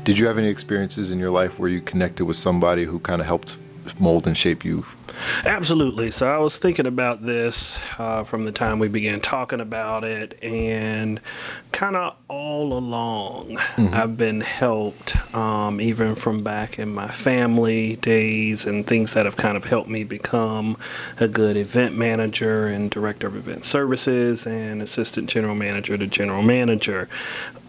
Did you have any experiences in your life where you connected with somebody who kind of helped mold and shape you? Absolutely. So I was thinking about this from the time we began talking about it, and kind of all along I've been helped, even from back in my family days and things that have kind of helped me become a good event manager and director of event services and assistant general manager to general manager.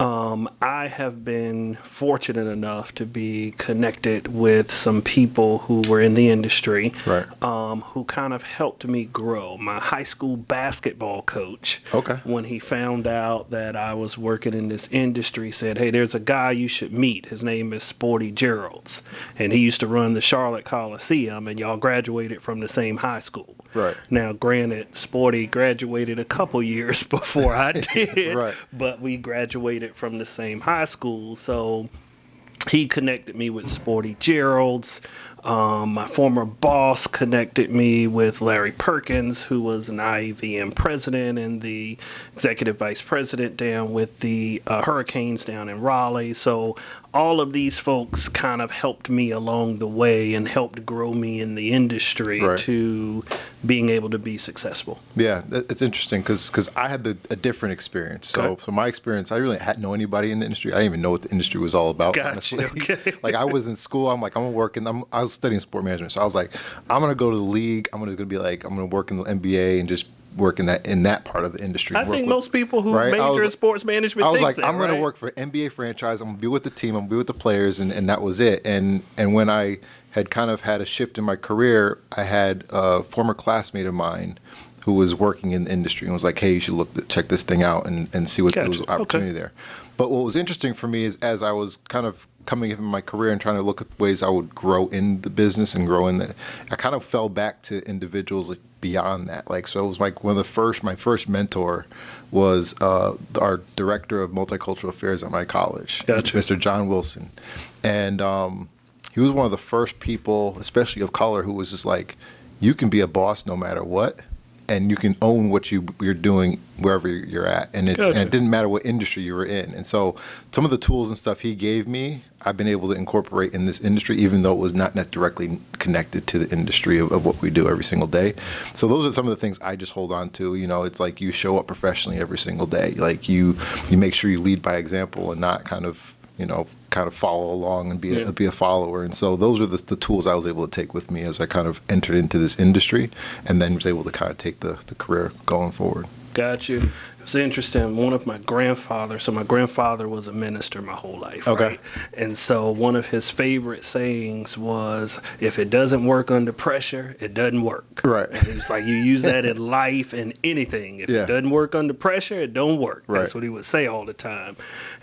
I have been fortunate enough to be connected with some people who were in the industry, Right. Who kind of helped me grow. My high school basketball coach, Okay. when he found out that I was working in this industry, said, "Hey, there's a guy you should meet. His name is Sporty Geralds, and he used to run the Charlotte Coliseum, and y'all graduated from the same high school." Right. Now, granted, Sporty graduated a couple years before I did, Right. but we graduated from the same high school, so he connected me with Sporty Geralds. My former boss connected me with Larry Perkins, who was an IEVM president and the executive vice president down with the Hurricanes down in Raleigh. So all of these folks kind of helped me along the way and helped grow me in the industry Right. to being able to be successful. Yeah, it's interesting because I had a different experience. So, Okay. so my experience, I really hadn't know anybody in the industry. I didn't even know what the industry was all about. Gotcha, Honestly, okay. like I was in school. I'm like, I'm gonna work, and I was studying sport management. So I was like, I'm gonna go to the league. I'm gonna work in the NBA and just work in that part of the industry. I Work think with- most people who right? major in sports management I was think like, that, I'm going right? to work for NBA franchise. I'm going to be with the team. I'm going to be with the players, and that was it. And when I had kind of had a shift in my career, I had a former classmate of mine who was working in the industry and was like, "Hey, you should check this thing out and see what there was Gotcha. opportunity Okay. there." But what was interesting for me is as I was kind of coming up in my career and trying to look at ways I would grow in the business and grow in I kind of fell back to individuals like beyond that. Like, so it was like my first mentor was our director of multicultural affairs at my college, Gotcha. Mr. John Wilson. And he was one of the first people, especially of color, who was just like, you can be a boss no matter what. And you can own what you're doing wherever you're at, and Gotcha. and it didn't matter what industry you were in. And so, some of the tools and stuff he gave me, I've been able to incorporate in this industry, even though it was not directly connected to the industry of what we do every single day. So those are some of the things I just hold on to. You know, it's like you show up professionally every single day. Like you make sure you lead by example and not kind of follow along and be a follower. And so those are the tools I was able to take with me as I kind of entered into this industry and then was able to kind of take the career going forward. Got you. It's interesting. One of my grandfathers, so my grandfather was a minister my whole life, Okay. right? And so one of his favorite sayings was, if it doesn't work under pressure, it doesn't work. Right. And it's like you use that in life and anything. If Yeah. it doesn't work under pressure, it don't work. Right. That's what he would say all the time.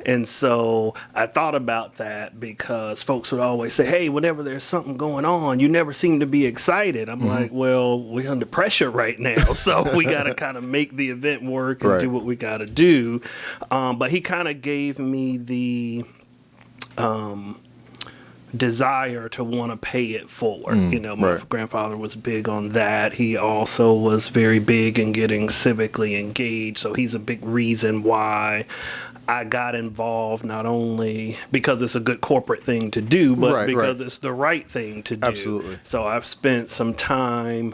And so I thought about that because folks would always say, hey, whenever there's something going on, you never seem to be excited. I'm like, well, we're under pressure right now. So we got to kind of make the event work and Right. do what we got to do. But he kind of gave me the desire to want to pay it forward. You know, my right. grandfather was big on that. He also was very big in getting civically engaged. So he's a big reason why I got involved, not only because it's a good corporate thing to do, but Right, because right. it's the right thing to do. Absolutely. So I've spent some time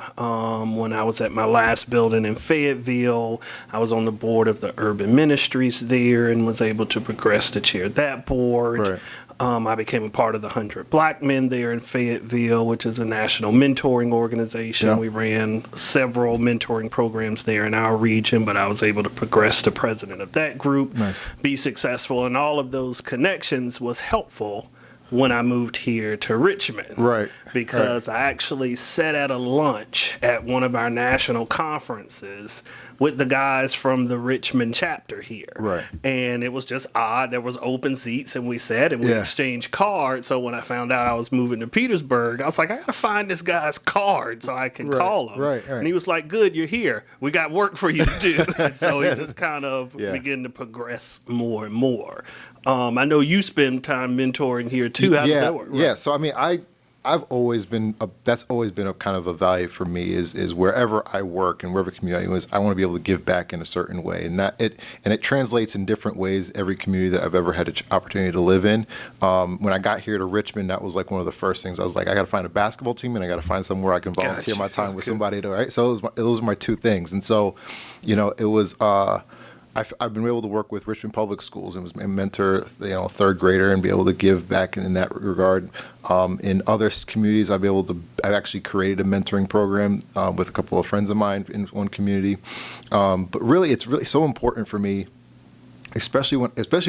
when I was at my last building in Fayetteville. I was on the board of the urban ministries there and was able to progress to chair that board. Right. I became a part of the 100 Black Men there in Fayetteville, which is a national mentoring organization. Yeah. We ran several mentoring programs there in our region, but I was able to progress to president of that group, Nice. be successful, and all of those connections was helpful when I moved here to Richmond. Right. Because I actually sat at a lunch at one of our national conferences with the guys from the Richmond chapter here. Right. And it was just odd. There was open seats and we sat and we Yeah. exchanged cards. So when I found out I was moving to Petersburg, I was like, I got to find this guy's card so I can Right, call him. right. And he was like, good, you're here. We got work for you to do. And so it just kind of Yeah. began to progress more and more. I know you spend time mentoring here too. How does that work? Yeah. So I mean, I've always been that's always been a kind of a value for me is wherever I work and wherever community I was, I want to be able to give back in a certain way, and it translates in different ways every community that I've ever had an opportunity to live in. When I got here to Richmond, that was like one of the first things I was like, I got to find a basketball team and I got to find somewhere I can volunteer my time with somebody to, right? So those are my two things, and so it was. I've been able to work with Richmond Public Schools and was a mentor, a third grader, and be able to give back in that regard. In other communities, I've actually created a mentoring program with a couple of friends of mine in one community. But really, it's really so important for me, especially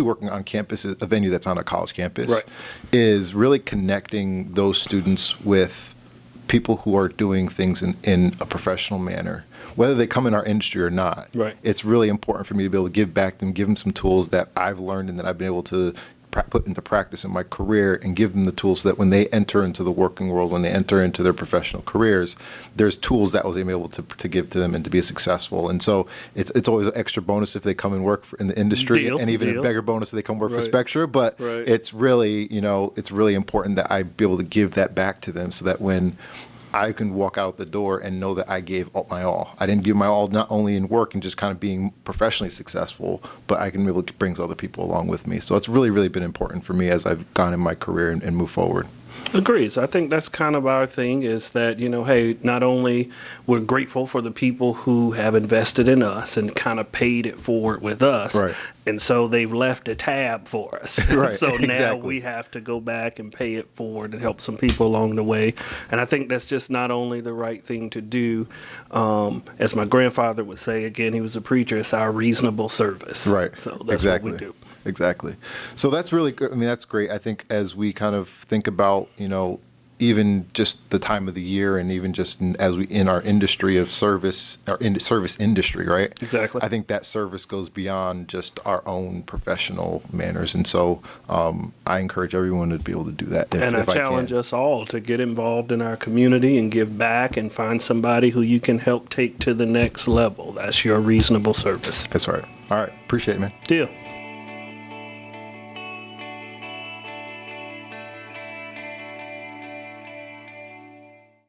working on campus, a venue that's on a college campus, right, is really connecting those students with people who are doing things in a professional manner, whether they come in our industry or not. Right. It's really important for me to be able to give back to them, give them some tools that I've learned and that I've been able to put into practice in my career, and give them the tools so that when they enter into the working world, when they enter into their professional careers, there's tools that I was able to give to them and to be successful. And so it's always an extra bonus if they come and work in the industry, and even a bigger bonus if they come work for Spectra. But it's really, it's really important that I be able to give that back to them so that when I can walk out the door and know that I gave my all. I didn't give my all not only in work and just kind of being professionally successful, but I can be able to bring other people along with me. So it's really, really been important for me as I've gone in my career and moved forward. Agrees. I think that's kind of our thing, is that, hey, not only we're grateful for the people who have invested in us and kind of paid it forward with us. Right. And so they've left a tab for us. Right. So now Exactly. we have to go back and pay it forward and help some people along the way. And I think that's just not only the right thing to do, as my grandfather would say, again, he was a preacher, it's our reasonable service. Right. So that's what we do. Exactly. So that's really good. I mean, that's great. I think as we kind of think about, even just the time of the year, and even just as we in our industry of service, our service industry, right? Exactly. I think that service goes beyond just our own professional manners, and so I encourage everyone to be able to do that. And I challenge us all to get involved in our community and give back and find somebody who you can help take to the next level. That's your reasonable service. That's right. All right. Appreciate it, man. Deal.